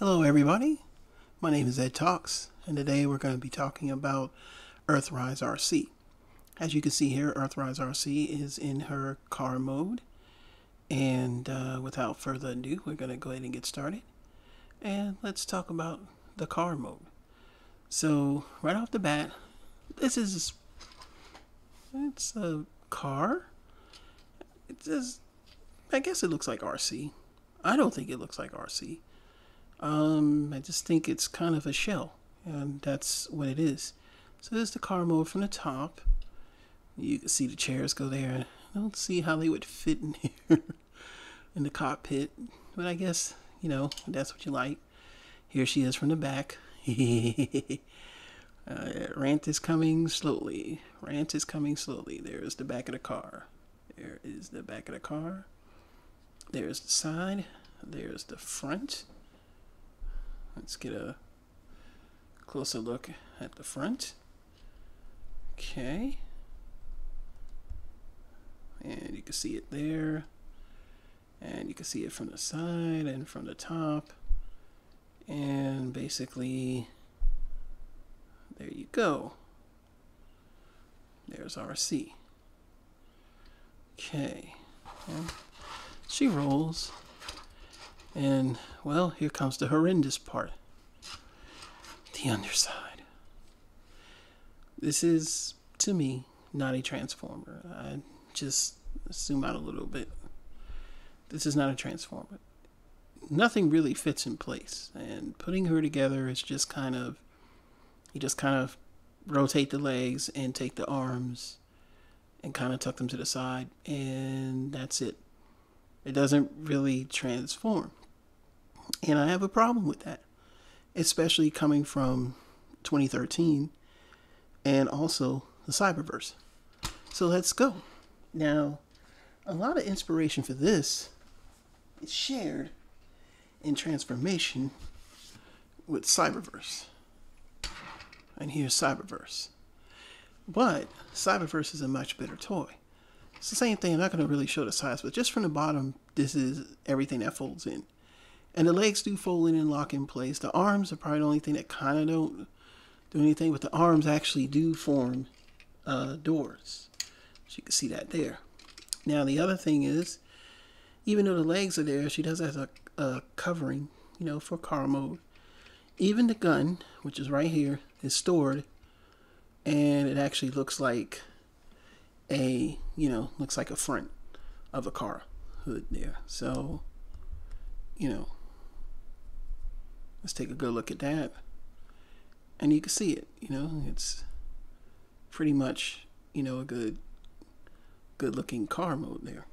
Hello everybody, my name is Ed Talks, and today we're going to be talking about Earthrise Arcee. As you can see here, Earthrise Arcee is in her car mode, and without further ado, we're going to go ahead and get started, and let's talk about the car mode. So, right off the bat, it's a car. I guess it looks like Arcee. I don't think it looks like Arcee. I just think it's kind of a shell, and that's what it is. So there's the car mode from the top. You can see the chairs go there. I don't see how they would fit in here in the cockpit, but I guess, that's what you like. Here she is from the back. Rant is coming slowly. Rant is coming slowly. There's the back of the car. There is the back of the car. There's the side. There's the front. Let's get a closer look at the front. Okay. And you can see it there. And you can see it from the side and from the top. And basically, there you go. There's Arcee. Okay. And she rolls. And, well, here comes the horrendous part. The underside. This is, to me, not a transformer. I just zoom out a little bit. This is not a transformer. Nothing really fits in place. And putting her together is just kind of, you just kind of rotate the legs and take the arms and kind of tuck them to the side. And that's it. It doesn't really transform. And I have a problem with that, especially coming from 2013 and also the Cyberverse. So let's go. Now, a lot of inspiration for this is shared in transformation with Cyberverse. And here's Cyberverse. But Cyberverse is a much better toy. It's the same thing. I'm not going to really show the size, but just from the bottom, this is everything that folds in. And the legs do fold in and lock in place. The arms are probably the only thing that kind of don't do anything, but the arms actually do form doors. So you can see that there. Now the other thing is, even though the legs are there, she does have a covering, for car mode. Even the gun, which is right here, is stored, and it actually looks like a front of a car hood there. So, let's take a good look at that. And you can see it, it's pretty much, a good looking car mode there.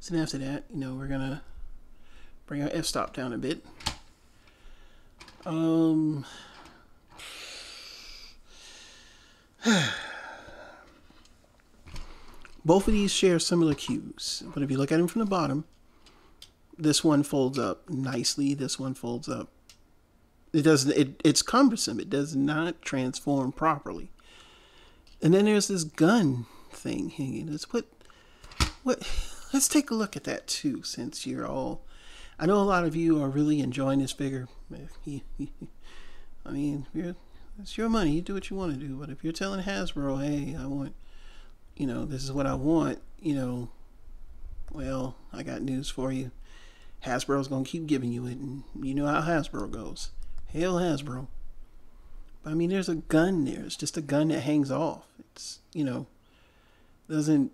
So then after that, we're gonna bring our f-stop down a bit. Both of these share similar cues, but if you look at them from the bottom, this one folds up nicely. This one folds up. It doesn't. It's cumbersome. It does not transform properly. And then there's this gun thing hanging. Let's take a look at that too. Since you're all, I know a lot of you are really enjoying this figure. I mean, it's your money. You do what you want to do. But if you're telling Hasbro, hey, I want, this is what I want. Well, I got news for you. Hasbro's gonna keep giving you it, and you know how Hasbro goes. Hail Hasbro. But I mean, there's a gun there. It's just a gun that hangs off. It's, doesn't,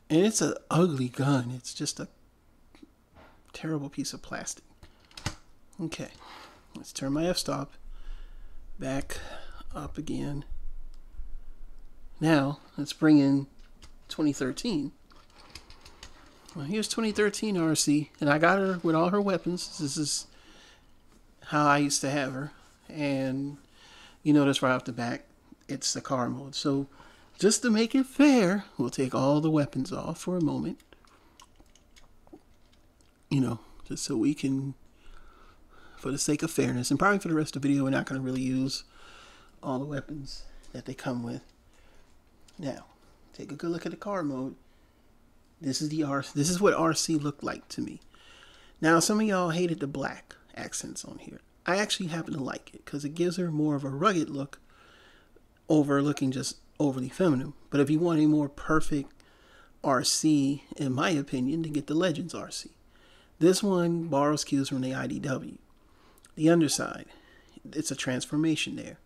and it's an ugly gun. It's just a terrible piece of plastic. Okay, let's turn my f-stop back up again. Now, let's bring in 2013. Well, here's 2013 Arcee, and I got her with all her weapons. This is how I used to have her. And you notice right off the back, it's the car mode. So just to make it fair, we'll take all the weapons off for a moment. Just so we can, for the sake of fairness, and probably for the rest of the video, we're not going to really use all the weapons that they come with. Now, take a good look at the car mode. This is what Arcee looked like to me. Now, some of y'all hated the black, accents on here. I actually happen to like it because it gives her more of a rugged look over looking just overly feminine. But if you want a more perfect Arcee, in my opinion, then get the Legends Arcee. This one borrows cues from the IDW. The underside, it's a transformation there.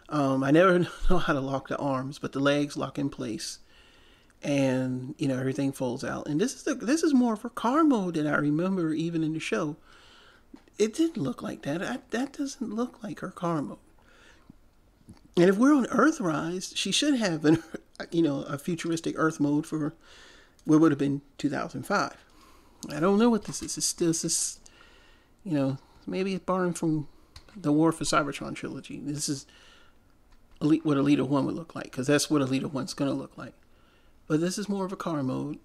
I never know how to lock the arms, but the legs lock in place, and you know everything folds out. And this is more for car mode than I remember even in the show. It didn't look like that. That doesn't look like her car mode. And if we're on Earthrise, she should have a futuristic Earth mode for what would have been 2005. I don't know what this is. It's still this, maybe it's borrowing from the War for Cybertron trilogy. This is what Elita 1 would look like, because that's what Elita 1's going to look like. But this is more of a car mode.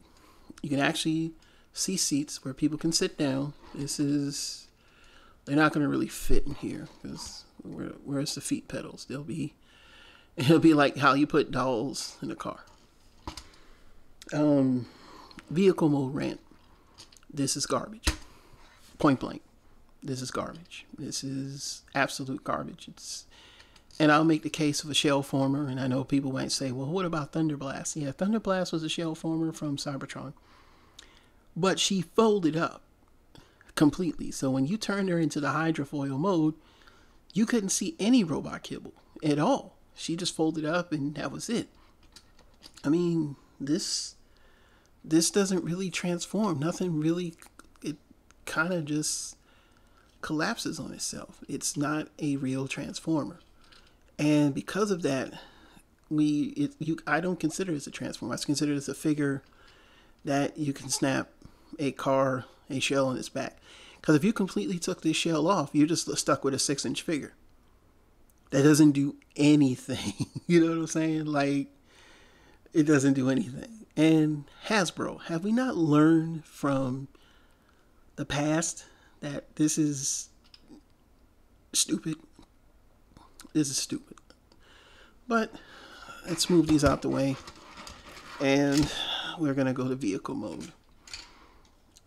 You can actually see seats where people can sit down. They're not going to really fit in here, because where's the feet pedals? It'll be like how you put dolls in a car. Vehicle mode rant. This is garbage. Point blank. This is garbage. This is absolute garbage. And I'll make the case of a shell former, and I know people might say, well, what about Thunderblast? Yeah, Thunderblast was a shell former from Cybertron. But she folded up completely. So when you turned her into the hydrofoil mode, you couldn't see any robot kibble at all. She just folded up and that was it. I mean, this doesn't really transform. Nothing really, it kind of just collapses on itself. It's not a real transformer. And because of that, I don't consider it as a transformer. I consider it as a figure that you can snap a shell on its back. Because if you completely took this shell off, you're just stuck with a 6-inch figure. That doesn't do anything. You know what I'm saying? Like, it doesn't do anything. And Hasbro, have we not learned from the past that this is stupid? This is stupid. But let's move these out the way. And we're going to go to vehicle mode.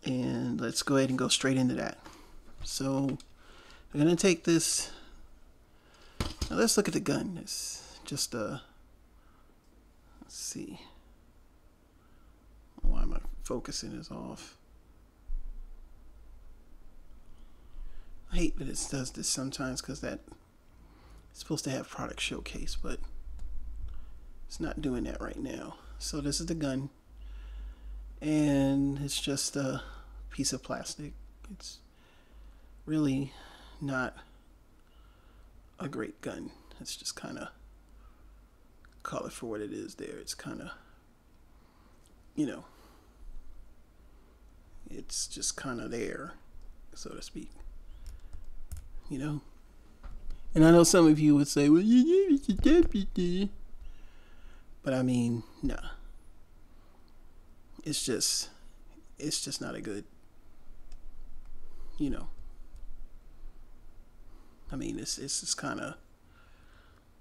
And let's go ahead and go straight into that. So we're going to take this. Now let's look at the gun. It's just let's see. Why am I focusing is off? I hate that it does this sometimes because that it's supposed to have product showcase, but it's not doing that right now. So this is the gun, and it's just a piece of plastic. It's really not a great gun. It's just kind of, call it for what it is there. It's kind of, it's just kind of there, so to speak. And I know some of you would say, well, it's a deputy. But I mean, nah. It's just not a good, I mean, it's just kind of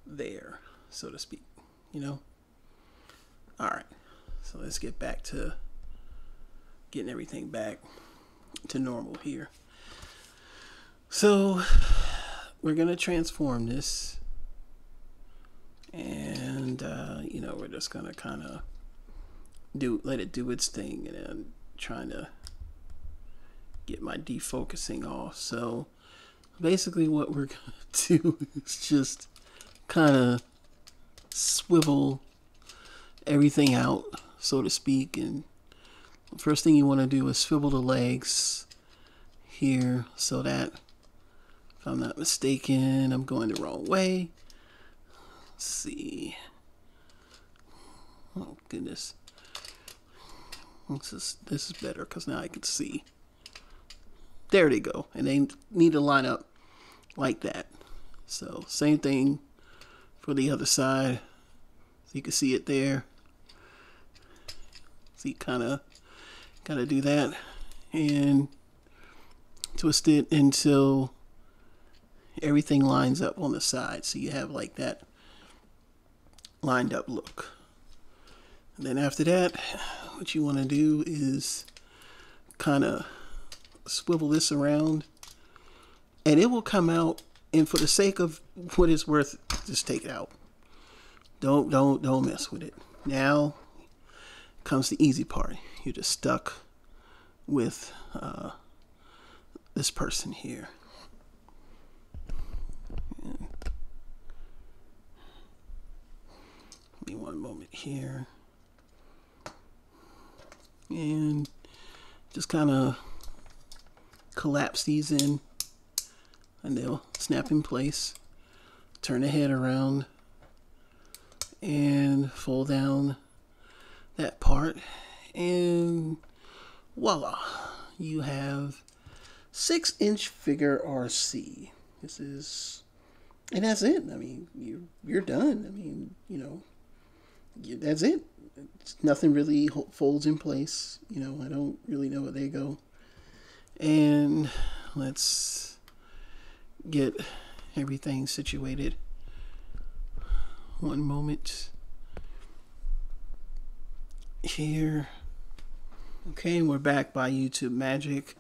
there, so to speak, All right. So let's get back to getting everything back to normal here. So we're going to transform this, and we're just going to kind of let it do its thing, and then trying to get my defocusing off. So basically what we're going to do is just kind of swivel everything out, so to speak. And the first thing you want to do is swivel the legs here, so that, if I'm not mistaken, I'm going the wrong way. Let's see. Oh goodness. This is better because now I can see. There they go. And they need to line up like that. So same thing for the other side. So you can see it there. So you kind of gotta do that and twist it until everything lines up on the side, so you have like that lined up look. And then after that, what you want to do is kind of swivel this around and it will come out. And for the sake of what it's worth, just take it out. Don't mess with it. Now comes the easy part. You're just stuck with this person here. And give me one moment here. And just kind of collapse these in, and they'll snap in place. Turn the head around and fold down that part, and voila, you have 6-inch figure Arcee. This is, and that's it. I mean, you're done. I mean, that's it. Nothing really folds in place. I don't really know where they go. And let's get everything situated. One moment here. Okay, we're back by YouTube Magic.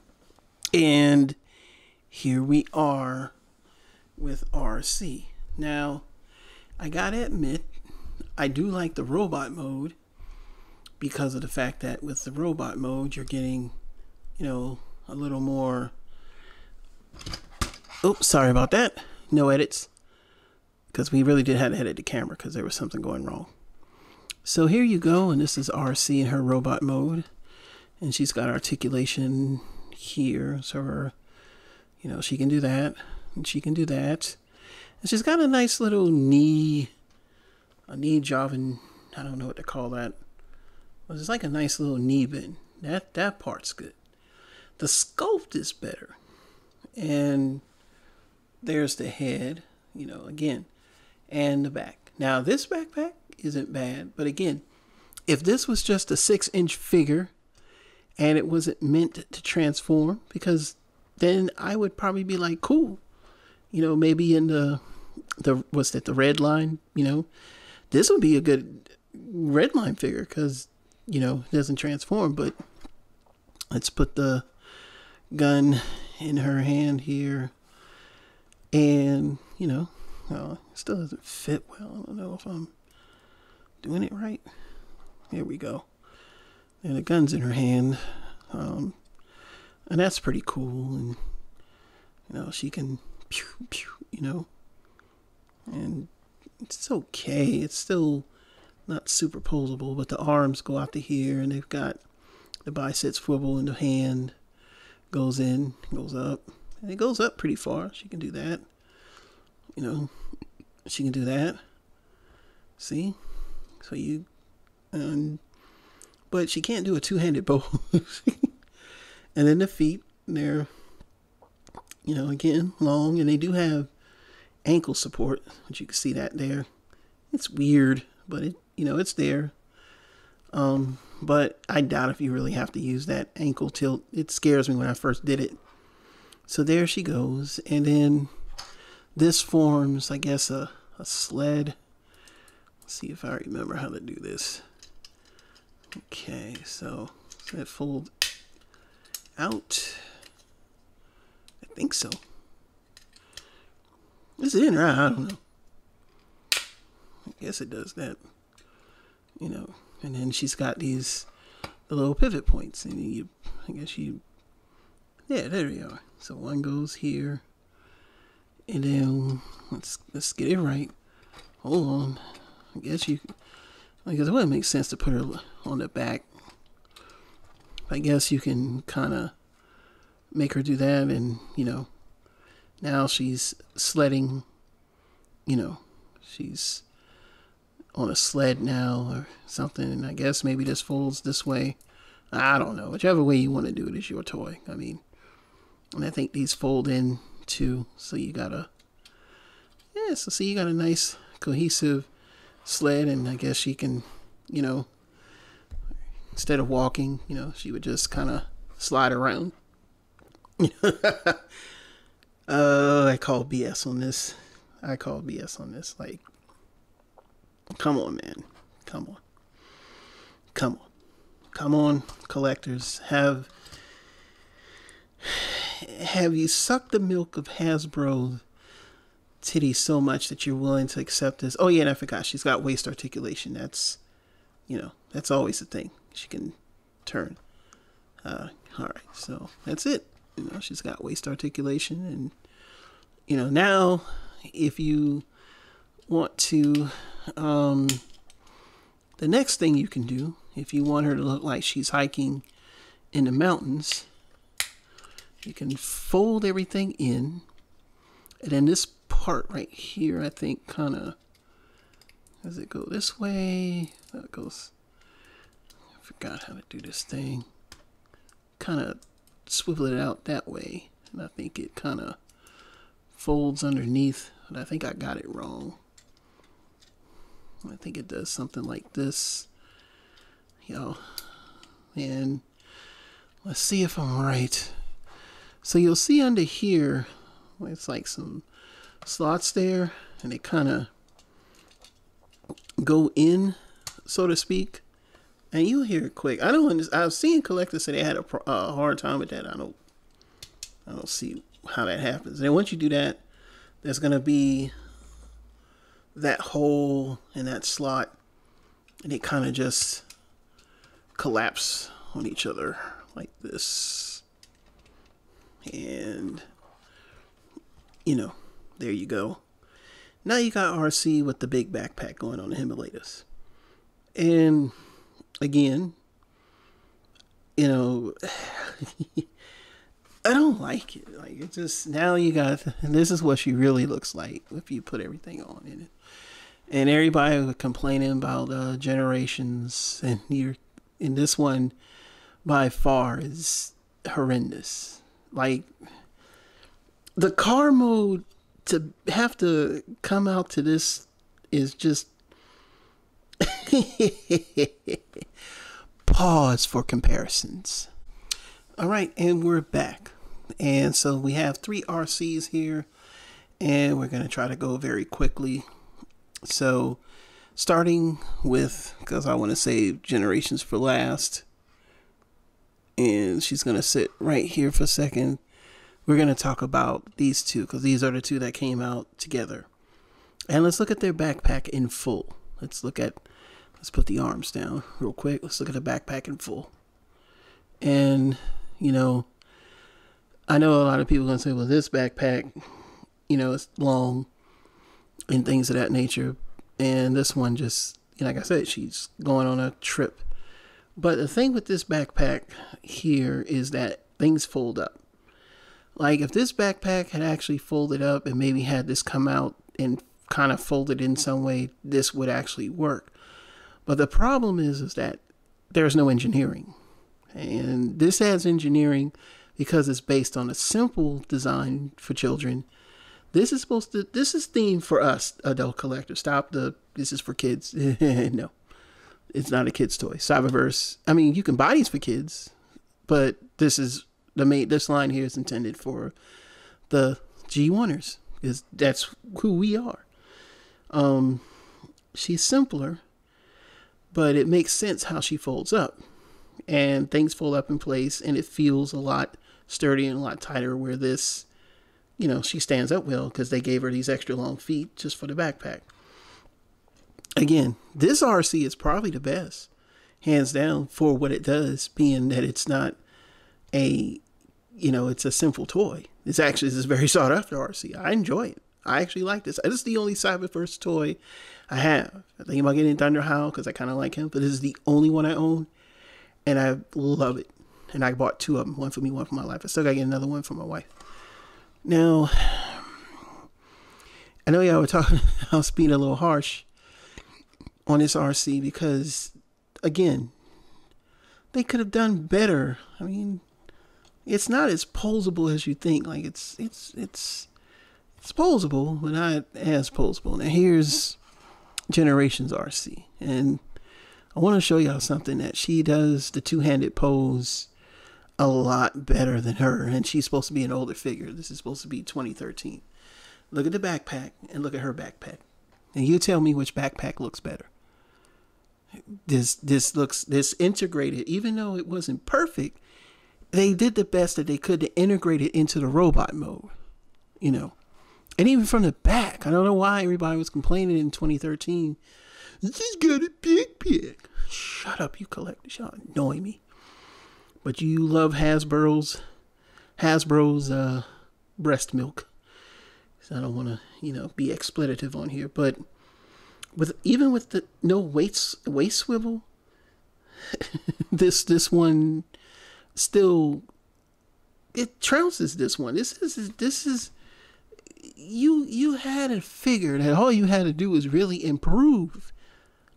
And here we are with Arcee. Now, I gotta admit, I do like the robot mode, because of the fact that with the robot mode, you're getting, a little more. Oops, sorry about that. No edits, because we really did have to edit the camera because there was something going wrong. So here you go, and this is Arcee in her robot mode, and she's got articulation here, so her, she can do that, and she can do that, and she's got a nice little knee job, and I don't know what to call that. But it's like a nice little knee bend. That part's good. The sculpt is better. And there's the head, again, and the back. Now this backpack isn't bad, but again, if this was just a 6-inch figure and it wasn't meant to transform, because then I would probably be like, cool, maybe in the what's that, the red line, this would be a good red line figure, because it doesn't transform. But let's put the gun in her hand here, and well, it still doesn't fit well. I don't know if I'm doing it right. Here we go. And the gun's in her hand, and that's pretty cool. And she can pew pew, and it's okay. It's still not super posable, but the arms go out to here, and they've got the biceps swivel, and the hand goes in, goes up, and it goes up pretty far. She can do that. She can do that. See? So but she can't do a two-handed bow. And then the feet, they're, again, long, and they do have ankle support, which you can see that there. It's weird, but it's there. But I doubt if you really have to use that ankle tilt. It scares me when I first did it. So there she goes. And then this forms, I guess, a sled. Let's see if I remember how to do this. Okay, so that fold out. I think so. Is it in or out? I don't know. I guess it does that. And then she's got the little pivot points, and yeah, there we are. So one goes here, and then let's get it right. Hold on. I guess it wouldn't make sense to put her on the back. I guess you can kind of make her do that, and now she's sledding. She's on a sled now or something, and I guess maybe this folds this way. I don't know. Whichever way you want to do it is your toy. I mean, and I think these fold in too, so you got a nice cohesive sled, and I guess she can, instead of walking, she would just kind of slide around. I call BS on this. Like, come on, man. Come on, collectors. have you sucked the milk of Hasbro titty so much that you're willing to accept this? Oh yeah, and I forgot, she's got waist articulation. That's, you know, that's always the thing. She can turn. All right, so that's it. You know, she's got waist articulation, and you know, now if you want to, the next thing you can do, if you want her to look like she's hiking in the mountains, you can fold everything in, and then this part right here, I think, kind of, does it go this way? It goes, I forgot how to do this thing. Kind of swivel it out that way, and I think it kind of folds underneath, but I think I got it wrong. I think it does something like this, you know, and let's see if I'm right. So you'll see under here, it's like some slots there, and they kind of go in, so to speak. And you'll hear it quick. I was seeing collectors say they had a hard time with that. I don't see how that happens. And once you do that, there's gonna be that hole in that slot, and they kind of just collapse on each other like this. And you know, there you go. Now you got Arcee with the big backpack going on the Himalayas. And again, you know, I don't like it. Like, it just, now you got, this is what she really looks like if you put everything on in it. And everybody was complaining about generations, and in this one by far is horrendous. Like, the car mode to have to come out to this is just pause for comparisons. All right, and we're back. And so we have 3 Arcees here, and we're going to try to go very quickly. So starting with, because I want to save generations for last, and she's going to sit right here for a second. We're going to talk about these two, because these are the two that came out together. And let's look at their backpack in full. Let's put the arms down real quick. Let's look at the backpack in full. And, you know, I know a lot of people are going to say, well, this backpack, you know, it's long and things of that nature. And this one just, like I said, she's going on a trip. But the thing with this backpack here is that things fold up. Like, if this backpack had actually folded up and maybe had this come out and kind of folded in some way, this would actually work. But the problem is that there's no engineering. And this adds engineering because it's based on a simple design for children. This is themed for us, adult collectors. This is for kids. No, it's not a kid's toy. Cyberverse, I mean, you can buy these for kids, but this line here is intended for the G1ers, because that's who we are. She's simpler, but it makes sense how she folds up, and things fold up in place, and it feels a lot sturdier and a lot tighter, where this, you know, she stands up well because they gave her these extra long feet just for the backpack. Again, this Arcee is probably the best, hands down, for what it does, being that it's not a, you know, it's a simple toy. This is very sought after Arcee. I enjoy it. I actually like this. This is the only Cyberverse toy I have. I think about getting Thunder Howl because I kind of like him, but this is the only one I own, and I love it. And I bought 2 of them, one for me, one for my wife. I still got to get another one for my wife. Now, I know y'all were talking, I was being a little harsh on this Arcee because, again, they could have done better. I mean, it's not as posable as you think. Like, it's posable, but not as posable. Now, here's Generations Arcee, and I want to show y'all something that she does the two-handed pose a lot better than her, and she's supposed to be an older figure. This is supposed to be 2013. Look at the backpack and look at her backpack, and you tell me which backpack looks better. This integrated, even though it wasn't perfect, they did the best that they could to integrate it into the robot mode, you know. And even from the back, I don't know why everybody was complaining in 2013. This has got a big pig. Shut up, you collectors. Y'all annoy me. But you love Hasbro's breast milk. So I don't want to, be expletive on here. But even with the no waist swivel, this one still, it trounces this one. This is you had a figure that all you had to do was really improve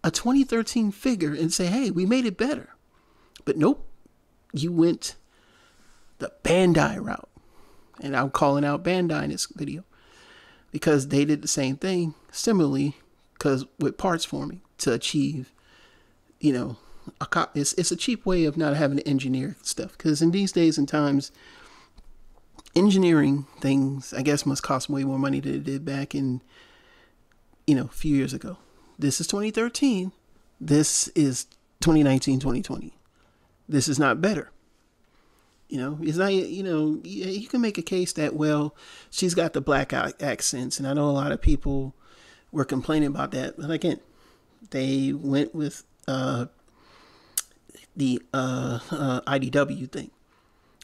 a 2013 figure and say, hey, we made it better. But nope, you went the Bandai route. And I'm calling out Bandai in this video because they did the same thing similarly, because with parts forming to achieve, it's a cheap way of not having to engineer stuff. Because in these days and times, engineering things, I guess, must cost way more money than it did back in, a few years ago. This is 2013. This is 2019, 2020. This is not better. It's not, you can make a case that, well, she's got the black accents. And I know a lot of people were complaining about that. But again, they went with the IDW thing.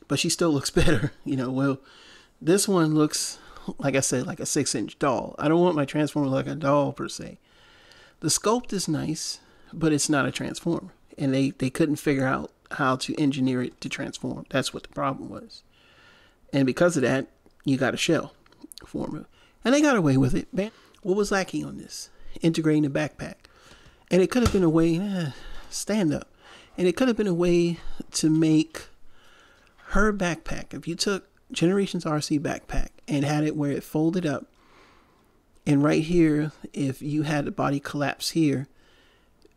But she still looks better. Well, this one looks, like I said, like a 6-inch doll. I don't want my Transformer like a doll per se. The sculpt is nice, but it's not a Transformer. And they couldn't figure out how to engineer it to transform. That's what the problem was. And because of that, you got a shell form. And they got away with it. Man, what was lacking on this? Integrating the backpack. And it could have been a way, stand up. And it could have been a way to make her backpack, if you took Generations Arcee backpack and had it where it folded up, and right here, if you had the body collapse here,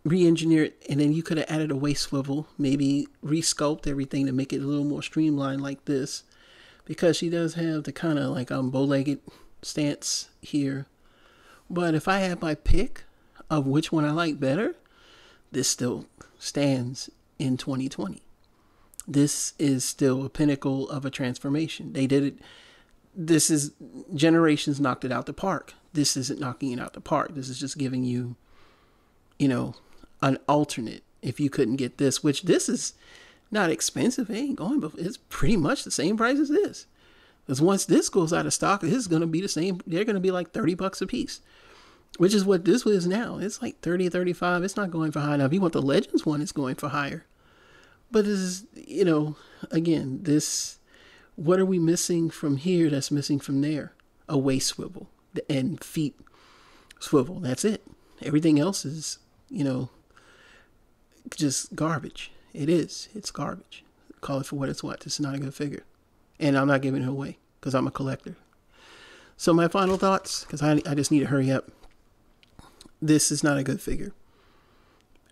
re-engineer it, and then you could have added a waist swivel, maybe re-sculpt everything to make it a little more streamlined like this, because she does have the kind of like bow-legged stance here. But if I had my pick of which one I like better, this still stands in 2020. This is still a pinnacle of a transformation. They did it. This is Generations knocked it out the park. This isn't knocking it out the park. This is just giving you, an alternate if you couldn't get this, which this is not expensive. It ain't going, but it's pretty much the same price as this. Because once this goes out of stock, this is going to be the same. They're going to be like $30 a piece, which is what this is now. It's like 30, 35. It's not going for high. Now, if you want the Legends one, it's going for higher. But this is, again, what are we missing from here that's missing from there? A waist swivel and feet swivel. That's it. Everything else is, just garbage. It is. It's garbage. Call it for what it's what. This is not a good figure. And I'm not giving it away because I'm a collector. So my final thoughts, because I just need to hurry up. This is not a good figure.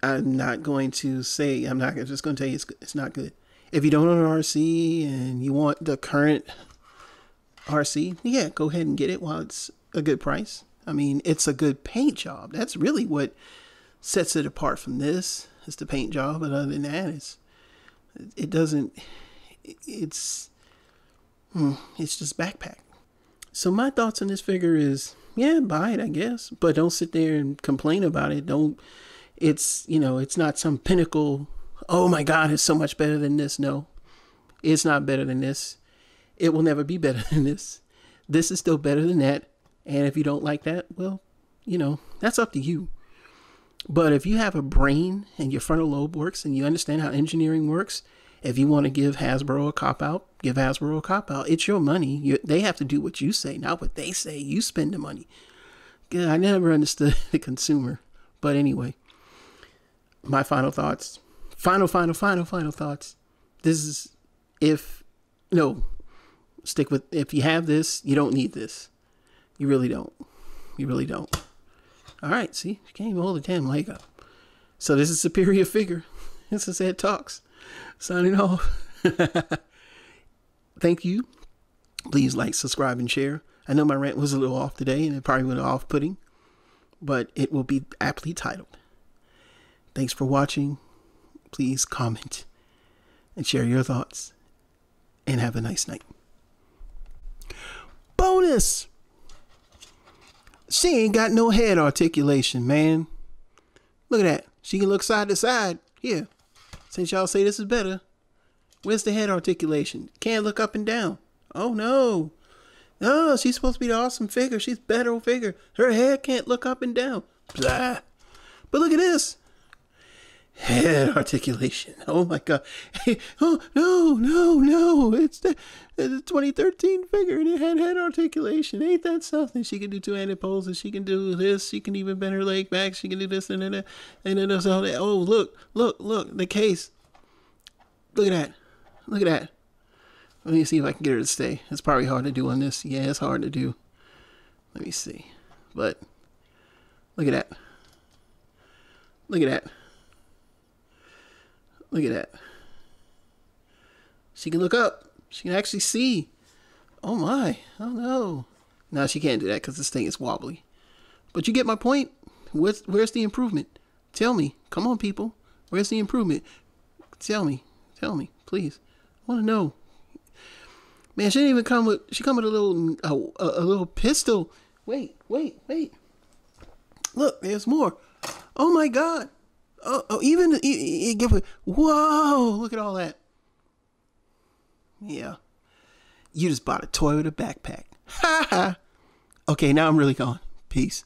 I'm not going to say, I'm just going to tell you it's not good. If you don't own an Arcee and you want the current Arcee, yeah, go ahead and get it while it's a good price. I mean, it's a good paint job. That's really what sets it apart from this. It's the paint job. But other than that, it's just backpack. So my thoughts on this figure is, yeah, buy it, I guess. But don't sit there and complain about it. It's not some pinnacle, oh my God, it's so much better than this. No, it's not better than this. It will never be better than this. This is still better than that. And if you don't like that, well, that's up to you. But if you have a brain and your frontal lobe works and you understand how engineering works, if you want to give Hasbro a cop-out, give Hasbro a cop-out. It's your money. They have to do what you say, not what they say. You spend the money. I never understood the consumer. But anyway, my final thoughts. Final thoughts. This is, if you have this, you don't need this. You really don't. All right, see, you can't even hold a damn leg up. So this is Superior Figure. This is Ed Talks. Signing off. Thank you. Please like, subscribe, and share. I know my rant was a little off today, and it probably went off-putting, but it will be aptly titled. Thanks for watching. Please comment and share your thoughts. and have a nice night. Bonus! She ain't got no head articulation, man. Look at that. She can look side to side. Here. Since y'all say this is better, where's the head articulation? Can't look up and down. Oh, no. No, she's supposed to be the awesome figure. She's better figure. Her head can't look up and down. Blah. But look at this. Head articulation. Oh, my God. Oh, no. It's the 2013 figure, and it had head articulation. Ain't that something? She can do two-handed poses. She can do this. She can even bend her leg back. She can do this and that. And then there's all that. Oh, look. The case. Look at that. Let me see if I can get her to stay. It's probably hard to do on this. Yeah, it's hard to do. Let me see. But look at that. Look at that. She can look up. She can actually see. Oh my. Oh no. No, she can't do that because this thing is wobbly. But you get my point. Where's the improvement? Tell me. Come on, people. Where's the improvement? Tell me, please. I want to know. Man, she didn't even come with. She come with a little pistol. Wait. Look, there's more. Oh my God. Oh, even give it. Whoa! Look at all that. Yeah, you just bought a toy with a backpack. Ha ha. Okay, now I'm really gone. Peace.